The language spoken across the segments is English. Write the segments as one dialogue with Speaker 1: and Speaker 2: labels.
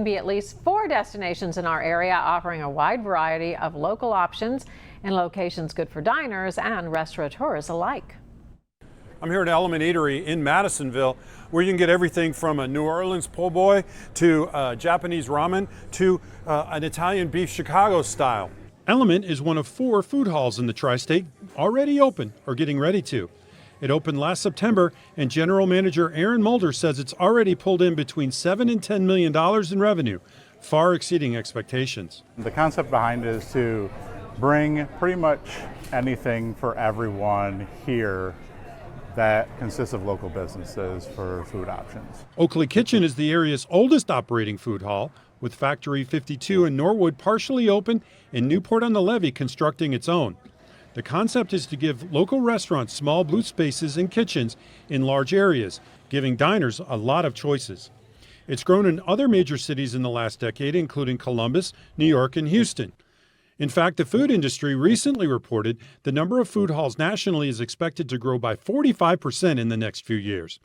Speaker 1: be at least 4 destinations in our area offering a wide variety of local options in locations good for diners and restaurateurs alike.
Speaker 2: I'm here at Element Eatery in Madisonville, where you can get everything from a New Orleans po' boy to Japanese ramen to an Italian beef Chicago style. Element is one of 4 food halls in the tri-state already open or getting ready to. It opened last September, and General Manager Aaron Mulder says it's already pulled in between $7 and $10 million in revenue, far exceeding expectations.
Speaker 3: The concept behind it is to bring pretty much anything for everyone here that consists of local businesses for food options.
Speaker 2: Oakley Kitchen is the area's oldest operating food hall, with Factory 52 in Norwood partially open and Newport on the Levee constructing its own. The concept is to give local restaurants small blue spaces and kitchens in large areas, giving diners a lot of choices. It's grown in other major cities in the last decade, including Columbus, New York, and Houston. In fact, the food industry recently reported the number of food halls nationally is expected to grow by 45% in the next few years.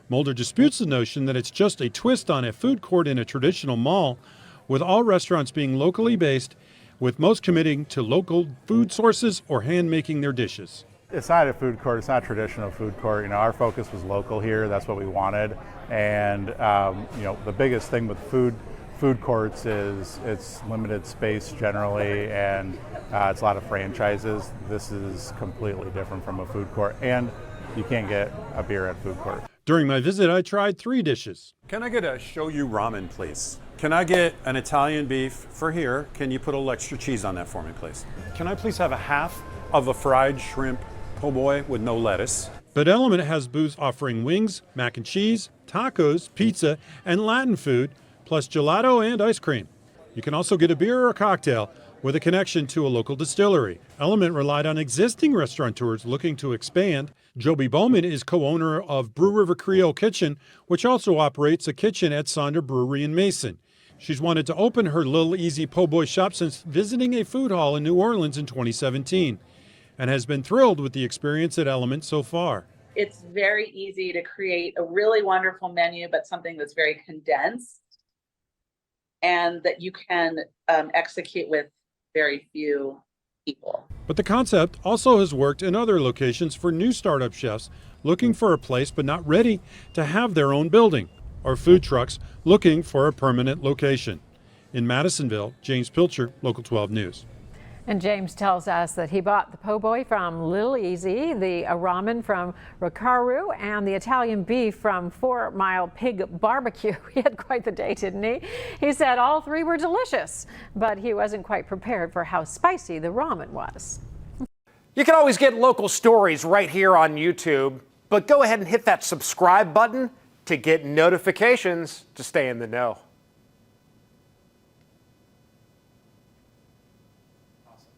Speaker 2: Mulder disputes the notion that it's just a twist on a food court in a traditional mall, with all restaurants being locally based, with most committing to local food sources or hand-making their dishes.
Speaker 3: It's not a food court, it's not a traditional food court. Our focus was local here, that's what we wanted. And the biggest thing with food courts is it's limited space generally, and it's a lot of franchises. This is completely different from a food court, and you can't get a beer at food court.
Speaker 2: During my visit, I tried 3 dishes. Can I get a shoyu ramen, please? Can I get an Italian beef for here? Can you put a little extra cheese on that for me, please? Can I please have a half of a fried shrimp po' boy with no lettuce? But Element has booths offering wings, mac and cheese, tacos, pizza, and Latin food, plus gelato and ice cream. You can also get a beer or a cocktail with a connection to a local distillery. Element relied on existing restaurateurs looking to expand. Joby Bowman is co-owner of Brew River Creole Kitchen, which also operates a kitchen at Sonder Brewery in Mason. She's wanted to open her Little Easy Po' Boy shop since visiting a food hall in New Orleans in 2017, and has been thrilled with the experience at Element so far.
Speaker 4: It's very easy to create a really wonderful menu, but something that's very condensed and that you can execute with very few people.
Speaker 2: But the concept also has worked in other locations for new startup chefs looking for a place but not ready to have their own building, or food trucks looking for a permanent location. In Madisonville, James Pilcher, Local 12 News.
Speaker 1: And James tells us that he bought the po' boy from Little Easy, the ramen from Rakaru, and the Italian beef from 4 Mile Pig Barbecue. He had quite the day, didn't he? He said all 3 were delicious, but he wasn't quite prepared for how spicy the ramen was.
Speaker 5: You can always get local stories right here on YouTube, but go ahead and hit that subscribe button to get notifications to stay in the know.